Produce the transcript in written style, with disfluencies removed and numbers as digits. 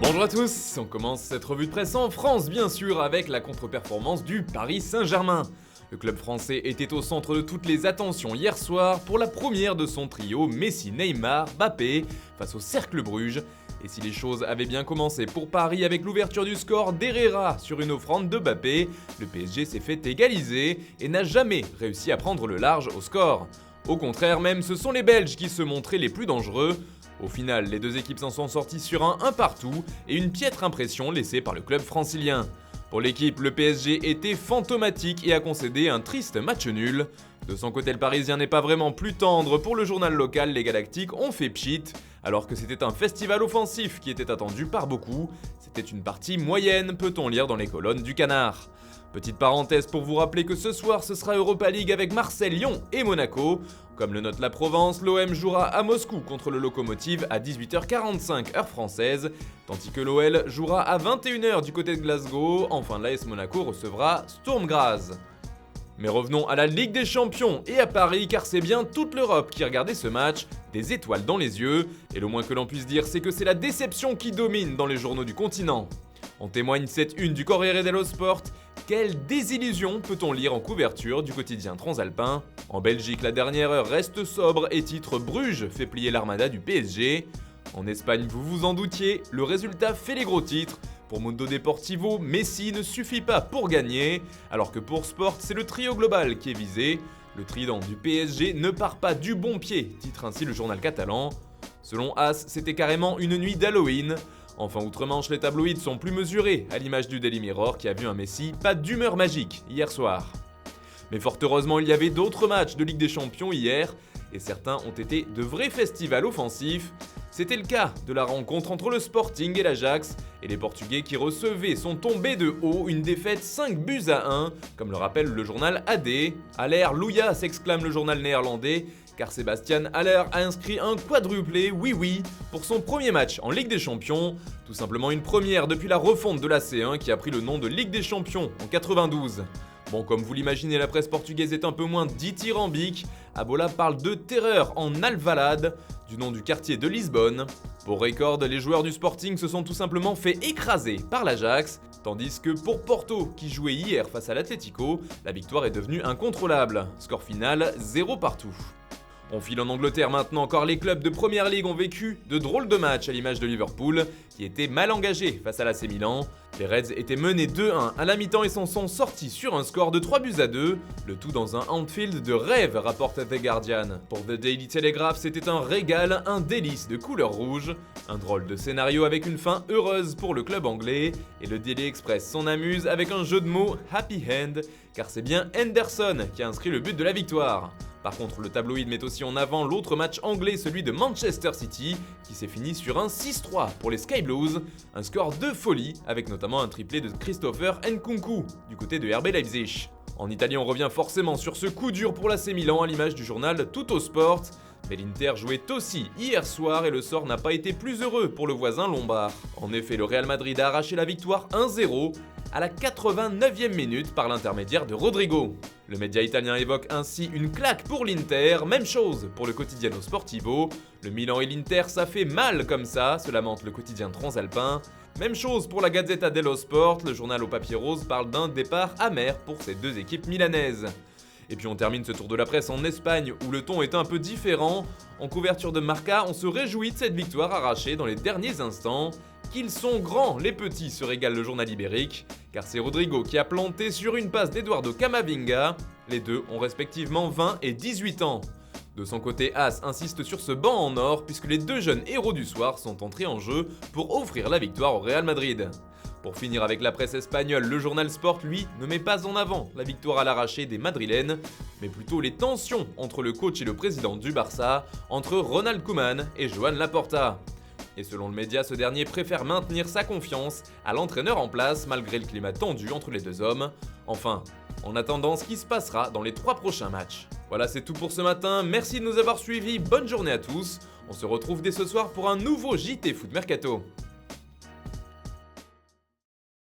Bonjour à tous, on commence cette revue de presse en France bien sûr avec la contre-performance du Paris Saint-Germain. Le club français était au centre de toutes les attentions hier soir pour la première de son trio Messi, Neymar, Mbappé face au Cercle Bruges. Et si les choses avaient bien commencé pour Paris avec l'ouverture du score d'Herrera sur une offrande de Mbappé, le PSG s'est fait égaliser et n'a jamais réussi à prendre le large au score. Au contraire même, ce sont les Belges qui se montraient les plus dangereux. Au final, les deux équipes s'en sont sorties sur un partout et une piètre impression laissée par le club francilien. Pour l'équipe, le PSG était fantomatique et a concédé un triste match nul. De son côté, le Parisien n'est pas vraiment plus tendre. Pour le journal local, les Galactiques ont fait pchit. Alors que c'était un festival offensif qui était attendu par beaucoup, c'était une partie moyenne, peut-on lire dans les colonnes du Canard. Petite parenthèse pour vous rappeler que ce soir ce sera Europa League avec Marseille, Lyon et Monaco. Comme le note la Provence, l'OM jouera à Moscou contre le Lokomotiv à 18h45 heure française, tandis que l'OL jouera à 21h du côté de Glasgow. Enfin, l'AS Monaco recevra Sturm Graz. Mais revenons à la Ligue des Champions et à Paris car c'est bien toute l'Europe qui regardait ce match, des étoiles dans les yeux, et le moins que l'on puisse dire c'est que c'est la déception qui domine dans les journaux du continent. En témoigne cette une du Corriere dello Sport. Quelle désillusion peut-on lire en couverture du quotidien transalpin. En Belgique, la dernière heure reste sobre et titre Bruges fait plier l'armada du PSG. En Espagne, vous vous en doutiez, le résultat fait les gros titres. Pour Mundo Deportivo, Messi ne suffit pas pour gagner, alors que pour Sport, c'est le trio global qui est visé. Le trident du PSG ne part pas du bon pied, titre ainsi le journal catalan. Selon As, c'était carrément une nuit d'Halloween. Enfin, outre-Manche, les tabloïds sont plus mesurés, à l'image du Daily Mirror qui a vu un Messi pas d'humeur magique hier soir. Mais fort heureusement, il y avait d'autres matchs de Ligue des Champions hier, et certains ont été de vrais festivals offensifs. C'était le cas de la rencontre entre le Sporting et l'Ajax, et les Portugais qui recevaient sont tombés de haut, une défaite 5-1, comme le rappelle le journal AD. Aller Louya, s'exclame le journal néerlandais, car Sébastien Haller a inscrit un quadruplé, oui, pour son premier match en Ligue des Champions. Tout simplement une première depuis la refonte de la C1 qui a pris le nom de Ligue des Champions en 92. Bon, comme vous l'imaginez, la presse portugaise est un peu moins dithyrambique. Abola parle de terreur en Alvalade, du nom du quartier de Lisbonne. Pour record, les joueurs du Sporting se sont tout simplement fait écraser par l'Ajax, tandis que pour Porto, qui jouait hier face à l'Atlético, la victoire est devenue incontrôlable. Score final, 0 partout. On file en Angleterre maintenant, encore les clubs de Première Ligue ont vécu de drôles de matchs à l'image de Liverpool, qui était mal engagé face à l'AC Milan. Les Reds étaient menés 2-1 à la mi-temps et s'en sont sortis sur un score de 3-2, le tout dans un Anfield de rêve, rapporte The Guardian. Pour The Daily Telegraph, c'était un régal, un délice de couleur rouge, un drôle de scénario avec une fin heureuse pour le club anglais, et le Daily Express s'en amuse avec un jeu de mots Happy End, car c'est bien Henderson qui a inscrit le but de la victoire. Par contre, le tabloïd met aussi en avant l'autre match anglais, celui de Manchester City, qui s'est fini sur un 6-3 pour les Sky Blues, un score de folie, avec notamment un triplé de Christopher Nkunku, du côté de RB Leipzig. En Italie, on revient forcément sur ce coup dur pour l'AC Milan à l'image du journal Tuttosport, mais l'Inter jouait aussi hier soir et le sort n'a pas été plus heureux pour le voisin lombard. En effet, le Real Madrid a arraché la victoire 1-0 à la 89e minute par l'intermédiaire de Rodrigo. Le média italien évoque ainsi une claque pour l'Inter, même chose pour le Quotidiano Sportivo. Le Milan et l'Inter, ça fait mal comme ça, se lamente le quotidien transalpin. Même chose pour la Gazzetta dello Sport, le journal au papier rose parle d'un départ amer pour ces deux équipes milanaises. Et puis on termine ce tour de la presse en Espagne où le ton est un peu différent. En couverture de Marca, on se réjouit de cette victoire arrachée dans les derniers instants. Qu'ils sont grands, les petits, se régale le journal ibérique, car c'est Rodrigo qui a planté sur une passe d'Eduardo Camavinga. Les deux ont respectivement 20 et 18 ans. De son côté, As insiste sur ce banc en or puisque les deux jeunes héros du soir sont entrés en jeu pour offrir la victoire au Real Madrid. Pour finir avec la presse espagnole, le journal Sport, lui, ne met pas en avant la victoire à l'arraché des Madrilènes, mais plutôt les tensions entre le coach et le président du Barça, entre Ronald Koeman et Joan Laporta. Et selon le média, ce dernier préfère maintenir sa confiance à l'entraîneur en place malgré le climat tendu entre les deux hommes. Enfin, en attendant ce qui se passera dans les 3 prochains matchs. Voilà, c'est tout pour ce matin, merci de nous avoir suivis, bonne journée à tous. On se retrouve dès ce soir pour un nouveau JT Foot Mercato.